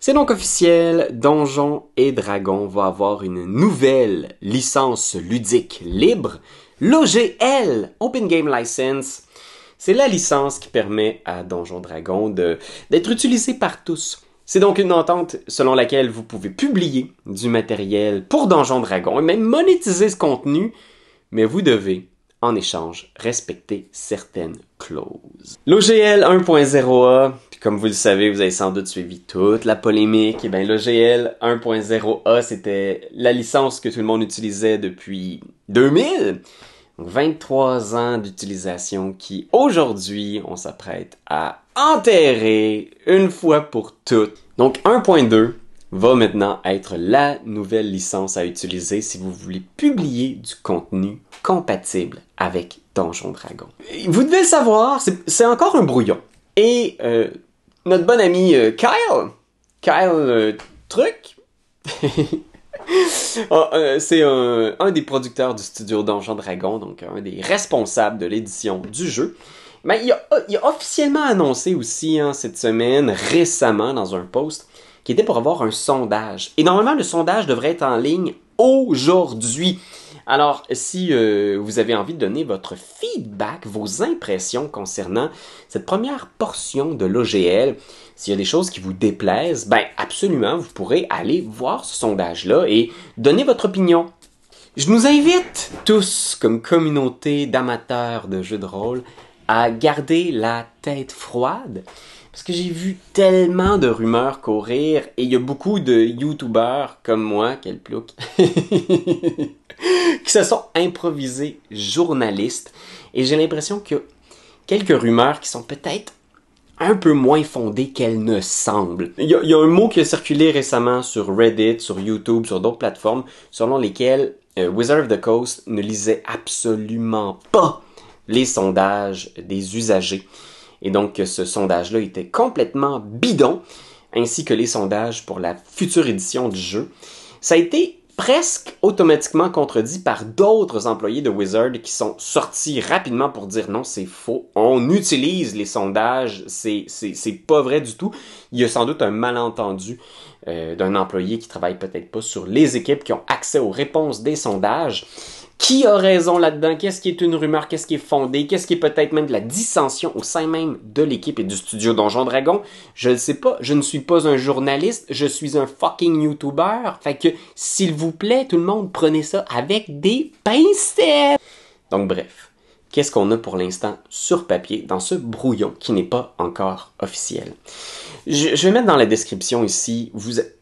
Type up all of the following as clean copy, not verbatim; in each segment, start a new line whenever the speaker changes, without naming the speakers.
C'est donc officiel, Donjons et Dragons va avoir une nouvelle licence ludique libre, l'OGL, Open Game License. C'est la licence qui permet à Donjons Dragons d'être utilisée par tous. C'est donc une entente selon laquelle vous pouvez publier du matériel pour Donjons Dragons et même monétiser ce contenu, mais vous devez, en échange, respecter certaines clauses. L'OGL 1.0A, comme vous le savez, vous avez sans doute suivi toute la polémique, et bien l'OGL 1.0A, c'était la licence que tout le monde utilisait depuis 2000. Donc 23 ans d'utilisation qui, aujourd'hui, on s'apprête à enterrer une fois pour toutes. Donc 1.2 va maintenant être la nouvelle licence à utiliser si vous voulez publier du contenu compatible avec Donjons Dragons. Vous devez le savoir, c'est encore un brouillon. Et notre bon ami Kyle Truc, c'est un des producteurs du studio Donjons Dragons, donc un des responsables de l'édition du jeu. Mais il a officiellement annoncé aussi cette semaine, récemment, dans un post, qui était pour avoir un sondage. Et normalement, le sondage devrait être en ligne aujourd'hui. Alors, si vous avez envie de donner votre feedback, vos impressions concernant cette première portion de l'OGL, s'il y a des choses qui vous déplaisent, ben absolument, vous pourrez aller voir ce sondage-là et donner votre opinion. Je nous invite tous, comme communauté d'amateurs de jeux de rôle, à garder la tête froide. Parce que j'ai vu tellement de rumeurs courir et il y a beaucoup de YouTubers comme moi, quel plouc, qui se sont improvisés journalistes. Et j'ai l'impression qu'il y a quelques rumeurs qui sont peut-être un peu moins fondées qu'elles ne semblent. Il y a un mot qui a circulé récemment sur Reddit, sur YouTube, sur d'autres plateformes, selon lesquelles Wizard of the Coast ne lisait absolument pas les sondages des usagers. Et donc, ce sondage-là était complètement bidon, ainsi que les sondages pour la future édition du jeu. Ça a été presque automatiquement contredit par d'autres employés de Wizard qui sont sortis rapidement pour dire non, c'est faux. On utilise les sondages, c'est pas vrai du tout. Il y a sans doute un malentendu d'un employé qui travaille peut-être pas sur les équipes qui ont accès aux réponses des sondages. Qui a raison là-dedans? Qu'est-ce qui est une rumeur? Qu'est-ce qui est fondé? Qu'est-ce qui est peut-être même de la dissension au sein même de l'équipe et du studio Donjons Dragons? Je ne sais pas. Je ne suis pas un journaliste. Je suis un fucking YouTuber. Fait que, s'il vous plaît, tout le monde, prenez ça avec des pincettes. Donc bref. Qu'est-ce qu'on a pour l'instant sur papier dans ce brouillon qui n'est pas encore officiel? Je vais mettre dans la description ici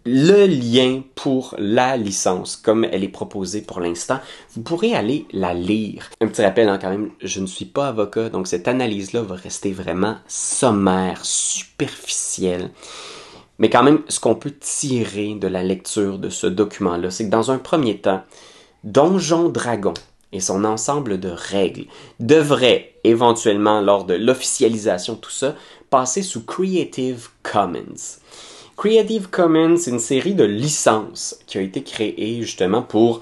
le lien pour la licence, comme elle est proposée pour l'instant. Vous pourrez aller la lire. Un petit rappel quand même, je ne suis pas avocat, donc cette analyse-là va rester vraiment sommaire, superficielle. Mais quand même, ce qu'on peut tirer de la lecture de ce document-là, c'est que dans un premier temps, Donjons Dragons et son ensemble de règles devrait éventuellement, lors de l'officialisation de tout ça, passer sous Creative Commons. Creative Commons, c'est une série de licences qui a été créée justement pour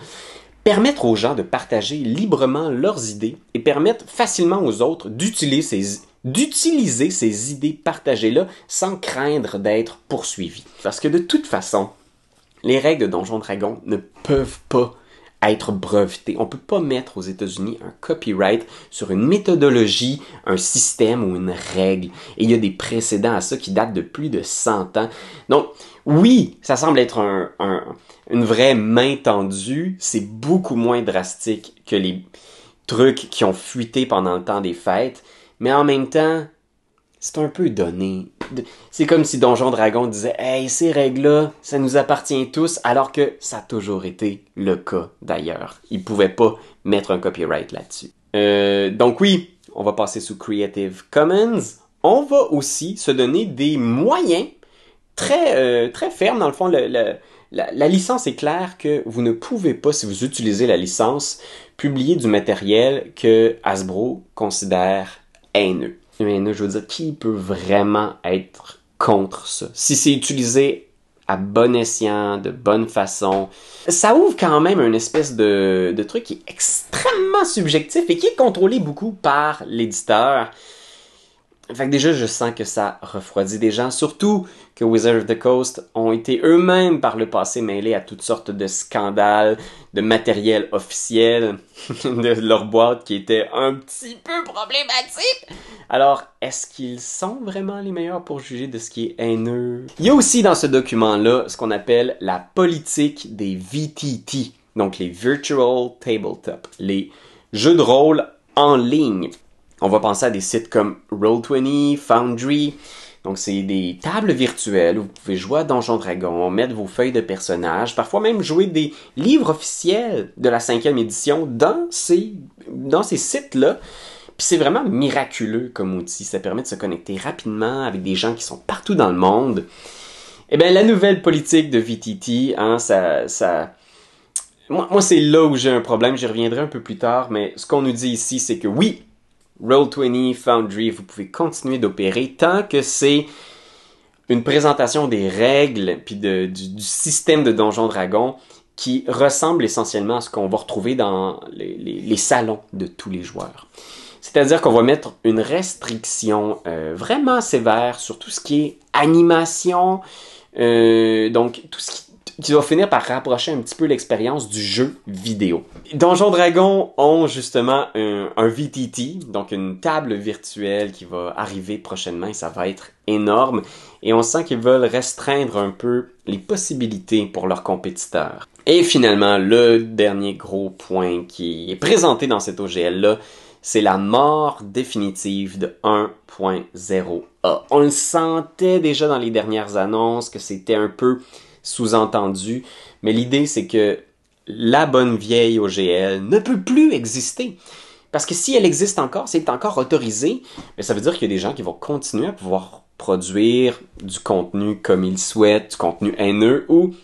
permettre aux gens de partager librement leurs idées et permettre facilement aux autres d'utiliser ces idées partagées-là sans craindre d'être poursuivis. Parce que de toute façon, les règles de Donjons Dragons ne peuvent pas être breveté. On peut pas mettre aux États-Unis un copyright sur une méthodologie, un système ou une règle. Et il y a des précédents à ça qui datent de plus de 100 ans. Donc, oui, ça semble être une vraie main tendue. C'est beaucoup moins drastique que les trucs qui ont fuité pendant le temps des fêtes. Mais en même temps, c'est un peu donné. C'est comme si Donjons Dragons disait « Hey, ces règles-là, ça nous appartient tous », alors que ça a toujours été le cas d'ailleurs. Ils ne pouvaient pas mettre un copyright là-dessus. Donc oui, on va passer sous Creative Commons. On va aussi se donner des moyens très fermes. Dans le fond, la licence est claire que vous ne pouvez pas, si vous utilisez la licence, publier du matériel que Hasbro considère haineux. Mais je veux dire, qui peut vraiment être contre ça? Si c'est utilisé à bon escient, de bonne façon, ça ouvre quand même une espèce de truc qui est extrêmement subjectif et qui est contrôlé beaucoup par l'éditeur. Fait que déjà, je sens que ça refroidit des gens, surtout que Wizards of the Coast ont été eux-mêmes par le passé mêlés à toutes sortes de scandales, de matériel officiel, de leur boîte qui était un petit peu problématique. Alors, est-ce qu'ils sont vraiment les meilleurs pour juger de ce qui est haineux? Il y a aussi dans ce document-là ce qu'on appelle la politique des VTT, donc les Virtual Tabletop, les jeux de rôle en ligne. On va penser à des sites comme Roll20, Foundry. Donc, c'est des tables virtuelles où vous pouvez jouer à Donjons Dragons, mettre vos feuilles de personnages, parfois même jouer des livres officiels de la 5e édition dans ces sites-là. Puis c'est vraiment miraculeux comme outil. Ça permet de se connecter rapidement avec des gens qui sont partout dans le monde. Eh bien, la nouvelle politique de VTT, hein, Moi, c'est là où j'ai un problème. J'y reviendrai un peu plus tard, mais ce qu'on nous dit ici, c'est que oui, Roll20, Foundry, vous pouvez continuer d'opérer tant que c'est une présentation des règles puis du système de Donjons Dragons qui ressemble essentiellement à ce qu'on va retrouver dans les salons de tous les joueurs. C'est-à-dire qu'on va mettre une restriction vraiment sévère sur tout ce qui est animation, donc tout ce qui va finir par rapprocher un petit peu l'expérience du jeu vidéo. Donjons Dragons ont justement un VTT, donc une table virtuelle qui va arriver prochainement et ça va être énorme. Et on sent qu'ils veulent restreindre un peu les possibilités pour leurs compétiteurs. Et finalement, le dernier gros point qui est présenté dans cet OGL-là, c'est la mort définitive de 1.0a. On le sentait déjà dans les dernières annonces que c'était un peu sous-entendu, mais l'idée c'est que la bonne vieille OGL ne peut plus exister. Parce que si elle existe encore, c'est encore autorisé, mais ça veut dire qu'il y a des gens qui vont continuer à pouvoir produire du contenu comme ils souhaitent, du contenu haineux ou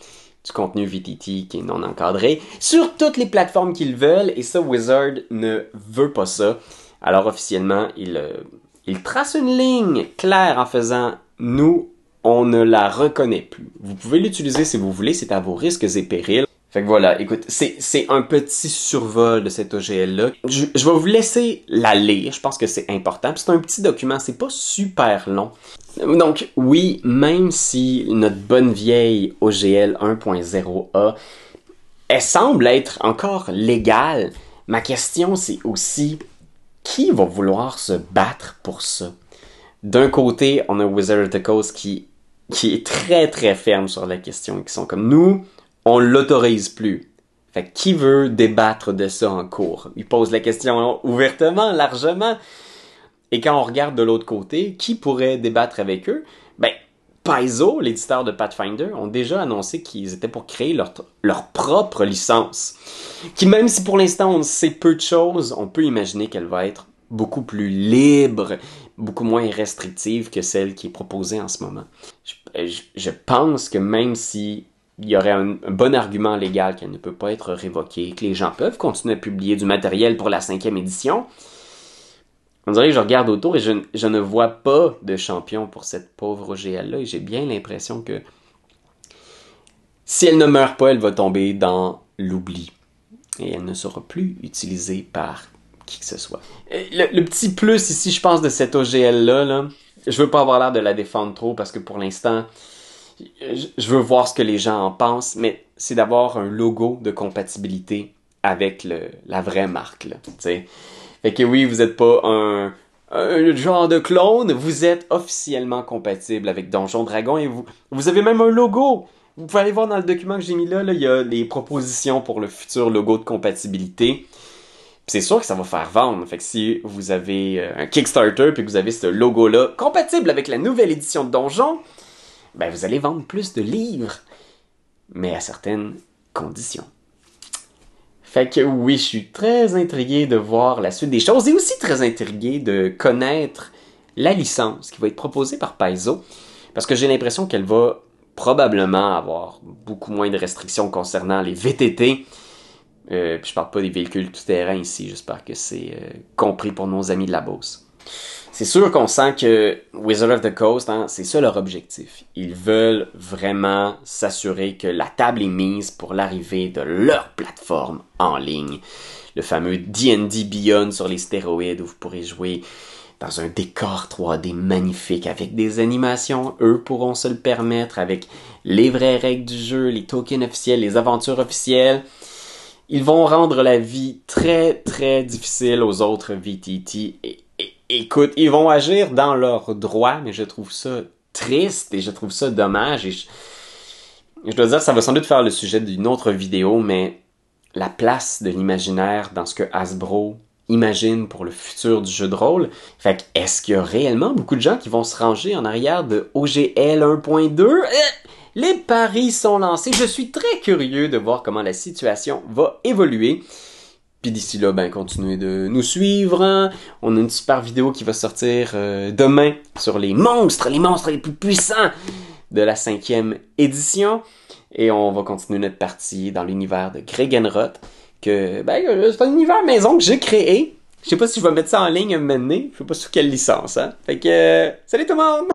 du contenu VTT qui est non encadré, sur toutes les plateformes qu'ils veulent, et ça, Wizard ne veut pas ça. Alors officiellement, il trace une ligne claire en faisant « Nous, on ne la reconnaît plus. Vous pouvez l'utiliser si vous voulez, c'est à vos risques et périls. » Fait que voilà, écoute, c'est un petit survol de cet OGL-là. Je vais vous laisser la lire, je pense que c'est important. C'est un petit document, c'est pas super long. Donc oui, même si notre bonne vieille OGL 1.0a, elle semble être encore légale, ma question c'est aussi, qui va vouloir se battre pour ça? D'un côté, on a Wizards of the Coast qui est très très ferme sur la question, qui sont comme nous, on l'autorise plus. Fait que qui veut débattre de ça en cours? Ils posent la question ouvertement, largement. Et quand on regarde de l'autre côté, qui pourrait débattre avec eux? Ben, Paizo, l'éditeur de Pathfinder, ont déjà annoncé qu'ils étaient pour créer leur propre licence. Qui, même si pour l'instant on sait peu de choses, on peut imaginer qu'elle va être beaucoup plus libre, beaucoup moins restrictive que celle qui est proposée en ce moment. Je pense que même si il y aurait un bon argument légal qu'elle ne peut pas être révoquée, que les gens peuvent continuer à publier du matériel pour la 5e édition, on dirait que je regarde autour et je ne vois pas de champion pour cette pauvre OGL-là, et j'ai bien l'impression que si elle ne meurt pas, elle va tomber dans l'oubli. Et elle ne sera plus utilisée par qui que ce soit. Le petit plus ici, je pense, de cette OGL-là, là, je veux pas avoir l'air de la défendre trop, parce que pour l'instant, je veux voir ce que les gens en pensent, mais c'est d'avoir un logo de compatibilité avec la vraie marque, là, t'sais. Fait que oui, vous n'êtes pas un genre de clone, vous êtes officiellement compatible avec Donjons Dragons et vous avez même un logo. Vous pouvez aller voir dans le document que j'ai mis là, il y a des propositions pour le futur logo de compatibilité. C'est sûr que ça va faire vendre. Fait que si vous avez un Kickstarter puis que vous avez ce logo-là compatible avec la nouvelle édition de Donjons, ben vous allez vendre plus de livres, mais à certaines conditions. Fait que oui, je suis très intrigué de voir la suite des choses et aussi très intrigué de connaître la licence qui va être proposée par Paizo, parce que j'ai l'impression qu'elle va probablement avoir beaucoup moins de restrictions concernant les VTT. Puis je parle pas des véhicules tout-terrain ici, j'espère que c'est compris pour nos amis de la Beauce. C'est sûr qu'on sent que Wizards of the Coast, hein, c'est ça leur objectif. Ils veulent vraiment s'assurer que la table est mise pour l'arrivée de leur plateforme en ligne. Le fameux D&D Beyond sur les stéroïdes où vous pourrez jouer dans un décor 3D magnifique, avec des animations, eux pourront se le permettre, avec les vraies règles du jeu, les tokens officiels, les aventures officielles. Ils vont rendre la vie très, très difficile aux autres VTT. Écoute, ils vont agir dans leurs droits, mais je trouve ça triste et je trouve ça dommage. Et je dois dire, ça va sans doute faire le sujet d'une autre vidéo, mais la place de l'imaginaire dans ce que Hasbro imagine pour le futur du jeu de rôle. Fait que, est-ce qu'il y a réellement beaucoup de gens qui vont se ranger en arrière de OGL 1.2? Les paris sont lancés. Je suis très curieux de voir comment la situation va évoluer. Puis d'ici là, ben, continuez de nous suivre. Hein. On a une super vidéo qui va sortir demain sur les monstres les plus puissants de la 5e édition. Et on va continuer notre partie dans l'univers de Gregenroth, que, ben, c'est un univers maison que j'ai créé. Je sais pas si je vais mettre ça en ligne un moment donné. Je sais pas sur quelle licence, hein. Fait que, salut tout le monde!